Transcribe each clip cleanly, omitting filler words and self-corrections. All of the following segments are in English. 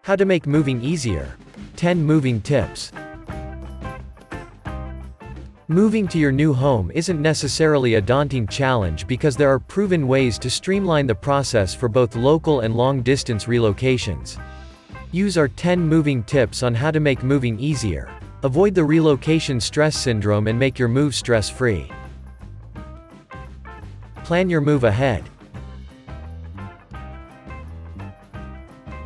How to make moving easier. 10 moving tips. Moving to your new home isn't necessarily a daunting challenge because there are proven ways to streamline the process for both local and long-distance relocations. Use our 10 moving tips on how to make moving easier. Avoid the relocation stress syndrome and make your move stress-free. Plan your move ahead.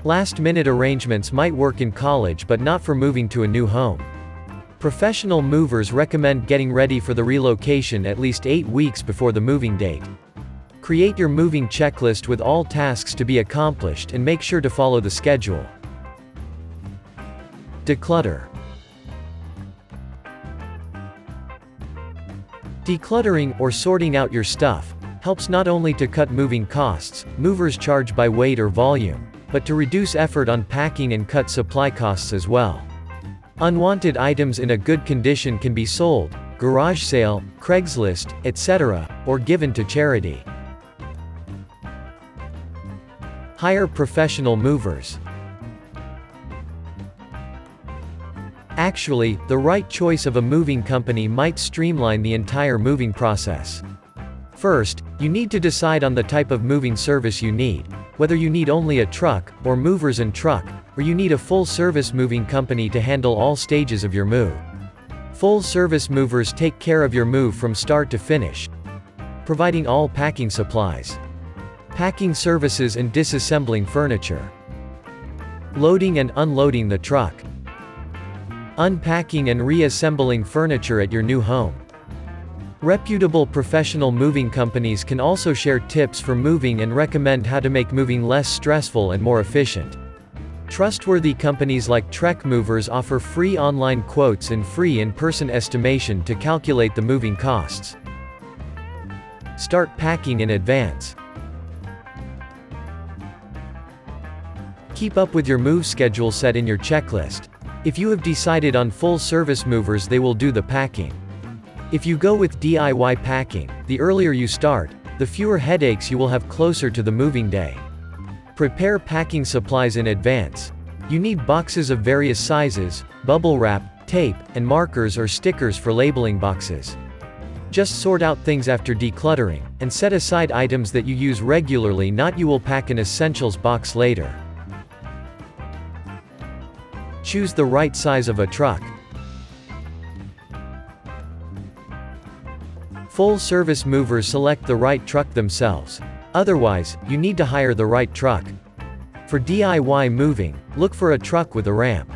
Last-minute arrangements might work in college but not for moving to a new home. Professional movers recommend getting ready for the relocation at least 8 weeks before the moving date. Create your moving checklist with all tasks to be accomplished and make sure to follow the schedule. Declutter. Decluttering, or sorting out your stuff, helps not only to cut moving costs, movers charge by weight or volume, but to reduce effort on packing and cut supply costs as well. Unwanted items in a good condition can be sold, garage sale, Craigslist, etc., or given to charity. Hire professional movers. Actually, the right choice of a moving company might streamline the entire moving process. First, you need to decide on the type of moving service you need, whether you need only a truck, or movers and truck, or you need a full-service moving company to handle all stages of your move. Full-service movers take care of your move from start to finish, providing all packing supplies, packing services and disassembling furniture, loading and unloading the truck, unpacking and reassembling furniture at your new home. Reputable professional moving companies can also share tips for moving and recommend how to make moving less stressful and more efficient. Trustworthy companies like TrekMovers offer free online quotes and free in-person estimation to calculate the moving costs. Start packing in advance. Keep up with your move schedule set in your checklist. If you have decided on full-service movers, they will do the packing. If you go with DIY packing, the earlier you start, the fewer headaches you will have closer to the moving day. Prepare packing supplies in advance. You need boxes of various sizes, bubble wrap, tape, and markers or stickers for labeling boxes. Just sort out things after decluttering, and set aside items that you use regularly, not you will pack an essentials box later. Choose the right size of a truck. Full-service movers select the right truck themselves. Otherwise, you need to hire the right truck. For DIY moving, look for a truck with a ramp.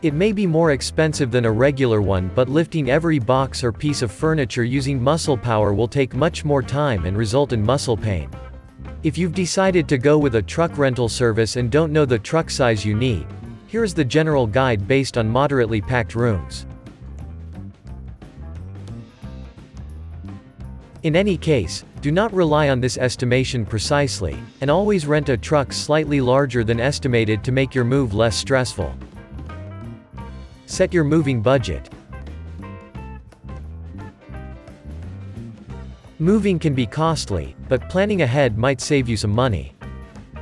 It may be more expensive than a regular one, but lifting every box or piece of furniture using muscle power will take much more time and result in muscle pain. If you've decided to go with a truck rental service and don't know the truck size you need, here is the general guide based on moderately packed rooms. In any case, do not rely on this estimation precisely, and always rent a truck slightly larger than estimated to make your move less stressful. Set your moving budget. Moving can be costly, but planning ahead might save you some money.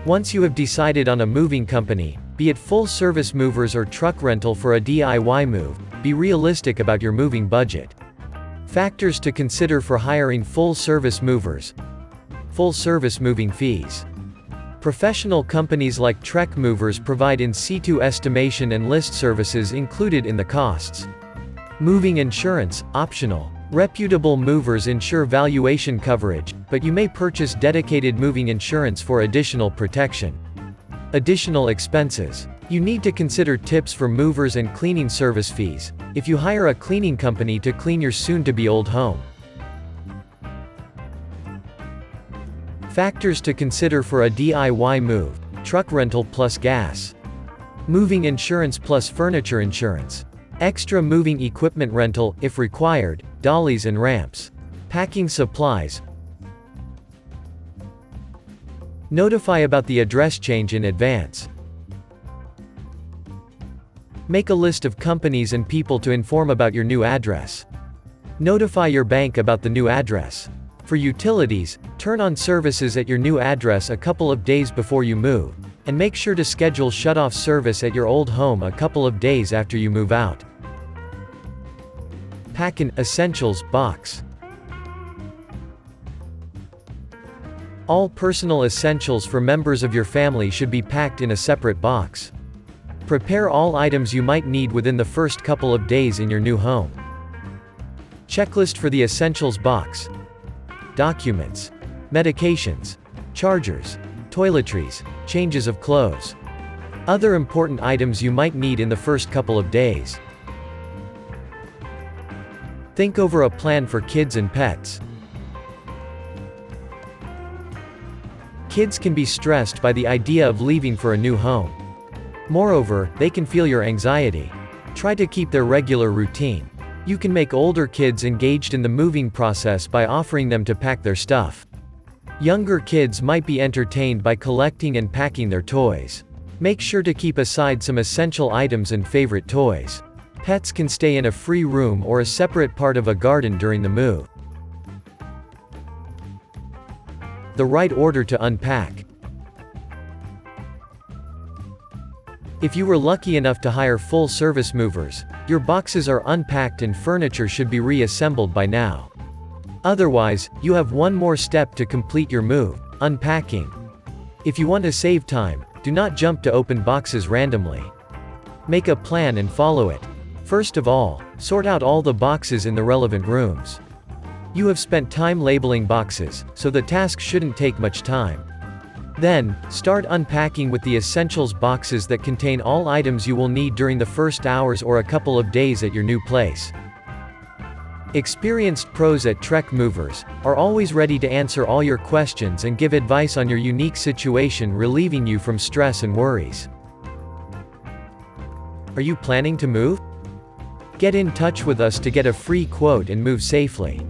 Once you have decided on a moving company, be it full-service movers or truck rental for a DIY move, be realistic about your moving budget. Factors to consider for hiring full-service movers. Full-service moving fees. Professional companies like TrekMovers provide in situ estimation and list services included in the costs. Moving insurance, optional. Reputable movers ensure valuation coverage, but you may purchase dedicated moving insurance for additional protection. Additional expenses. You need to consider tips for movers and cleaning service fees, if you hire a cleaning company to clean your soon-to-be old home. Factors to consider for a DIY move: truck rental plus gas, moving insurance plus furniture insurance, extra moving equipment rental, if required, dollies and ramps, packing supplies. Notify about the address change in advance. Make a list of companies and people to inform about your new address. Notify your bank about the new address. For utilities, turn on services at your new address a couple of days before you move, And make sure to schedule shut-off service at your old home a couple of days after you move out. Pack an Essentials box. All personal essentials for members of your family should be packed in a separate box. Prepare all items you might need within the first couple of days in your new home. Checklist for the Essentials box. Documents. Medications. Chargers. Toiletries. Changes of clothes. Other important items you might need in the first couple of days. Think over a plan for kids and pets. Kids can be stressed by the idea of leaving for a new home. Moreover, they can feel your anxiety. Try to keep their regular routine. You can make older kids engaged in the moving process by offering them to pack their stuff. Younger kids might be entertained by collecting and packing their toys. Make sure to keep aside some essential items and favorite toys. Pets can stay in a free room or a separate part of a garden during the move. The right order to unpack. If you were lucky enough to hire full-service movers, your boxes are unpacked and furniture should be reassembled by now. Otherwise, you have one more step to complete your move: unpacking. If you want to save time, do not jump to open boxes randomly. Make a plan and follow it. First of all, sort out all the boxes in the relevant rooms. You have spent time labeling boxes, so the task shouldn't take much time. Then, start unpacking with the essentials boxes that contain all items you will need during the first hours or a couple of days at your new place. Experienced pros at TrekMovers are always ready to answer all your questions and give advice on your unique situation, relieving you from stress and worries. Are you planning to move? Get in touch with us to get a free quote and move safely.